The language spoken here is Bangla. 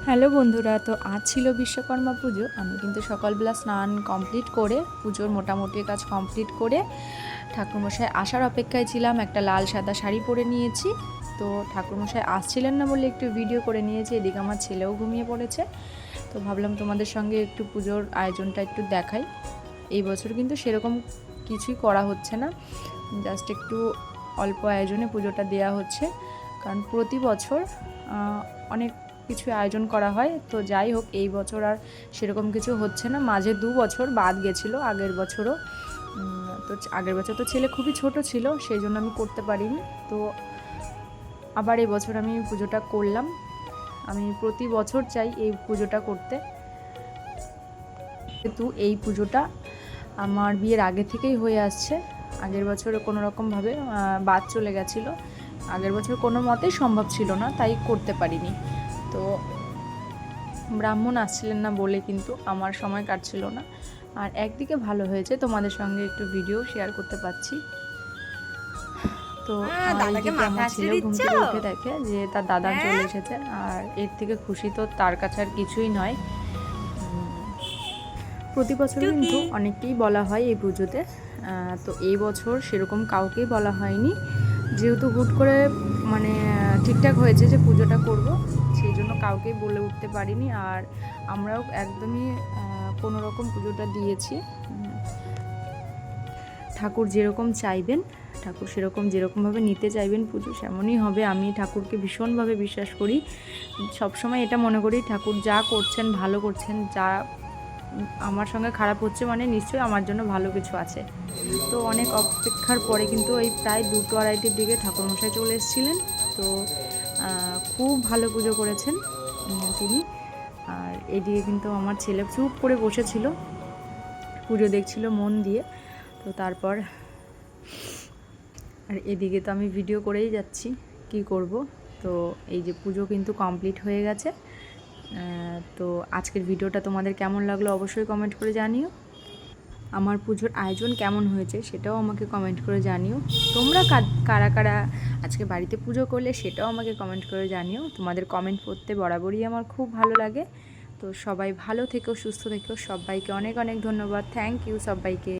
হ্যালো বন্ধুরা, তো আজ ছিল বিশ্বকর্মা পুজো। আমি কিন্তু সকালবেলা স্নান কমপ্লিট করে পুজোর মোটামুটি কাজ কমপ্লিট করে ঠাকুরমশাই আসার অপেক্ষায় ছিলাম। একটা লাল সাদা শাড়ি পরে নিয়েছি। তো ঠাকুরমশাই আসছিলেন না বলে একটু ভিডিও করে নিয়েছি। এদিকে আমার ছেলেও ঘুমিয়ে পড়েছে। তো ভাবলাম তোমাদের সঙ্গে একটু পুজোর আয়োজনটা একটু দেখাই। এই বছর কিন্তু সেরকম কিছুই করা হচ্ছে না, জাস্ট একটু অল্প আয়োজনে পুজোটা দেওয়া হচ্ছে। কারণ প্রতি বছর অনেক কিছু আয়োজন করা হয়। তো যাই হোক, এই বছর আর সেরকম কিছু হচ্ছে না। মাঝে 2 বছর বাদ গেছিলো, আগের বছরও। তো আগের বছর তো ছেলে খুবই ছোট ছিল, সেই জন্য আমি করতে পারিনি। তো আবার এই বছর আমি পুজোটা করলাম। আমি প্রতি বছর চাই এই পুজোটা করতে, কিন্তু এই পুজোটা আমার বিয়ের আগে থেকেই হয়ে আসছে। আগের বছর কোনো রকমভাবে বাদ চলে গেছিলো। আগের বছর কোনো মতেই সম্ভব ছিল না, তাই করতে পারিনি। তো ব্রাহ্মণ আসছিলেন না বলে কিন্তু আমার সময় কাটছিল না। আর একদিকে ভালো হয়েছে, তোমাদের সঙ্গে একটু ভিডিও শেয়ার করতে পারছি। তো এইদিকে আমার ছেলেও ঘুম থেকে উঠে দেখে যে তার দাদা চলে এসেছে। আর এর থেকে খুশি তো তার কাছে আর কিছুই নয়। প্রতি বছর কিন্তু অনেককেই বলা হয় এই পুজোতে। তো এই বছর সেরকম কাউকেই বলা হয়নি, যেহেতু হুট করে মানে ঠিকঠাক হয়েছে যে পুজোটা করব, সেই জন্য কাউকেই বলে উঠতে পারিনি। আর আমরাও একদমই কোনো রকম পুজোটা দিয়েছি। ঠাকুর যেরকম চাইবেন, ঠাকুর সেরকম যেরকমভাবে নিতে চাইবেন পুজো, সেমনই হবে। আমি ঠাকুরকে ভীষণভাবে বিশ্বাস করি। সবসময় এটা মনে করি ঠাকুর যা করছেন ভালো করছেন, যা আমার সঙ্গে খারাপ হচ্ছে মানে নিশ্চয়ই আমার জন্য ভালো কিছু আছে। তো অনেক অপেক্ষার পরে কিন্তু এই প্রায় 2-2:30টার দিকে ঠাকুরমশাই চলে এসেছিলেন। তো খুব ভালো পুজো করেছেন তিনি। আর এদিকে কিন্তু আমার ছেলে চুপ করে বসেছিল, পুজো দেখছিল মন দিয়ে। তো তারপর আর এদিকে তো আমি ভিডিও করেই যাচ্ছি, কি করব। তো এই যে পুজো কিন্তু কমপ্লিট হয়ে গেছে। তো আজকের ভিডিওটা তোমাদের কেমন লাগলো অবশ্যই কমেন্ট করে জানিও। আমার পুজোর আয়োজন কেমন হয়েছে সেটাও আমাকে কমেন্ট করে জানিও। তোমরা কারা কারা আজকে বাড়িতে পুজো করলে সেটাও আমাকে কমেন্ট করে জানিও। তোমাদের কমেন্ট পড়তে বরাবরই আমার খুব ভালো লাগে। তো সবাই ভালো থেকো, সুস্থ থেকো। সবাইকে অনেক অনেক ধন্যবাদ। থ্যাংক ইউ সবাইকে।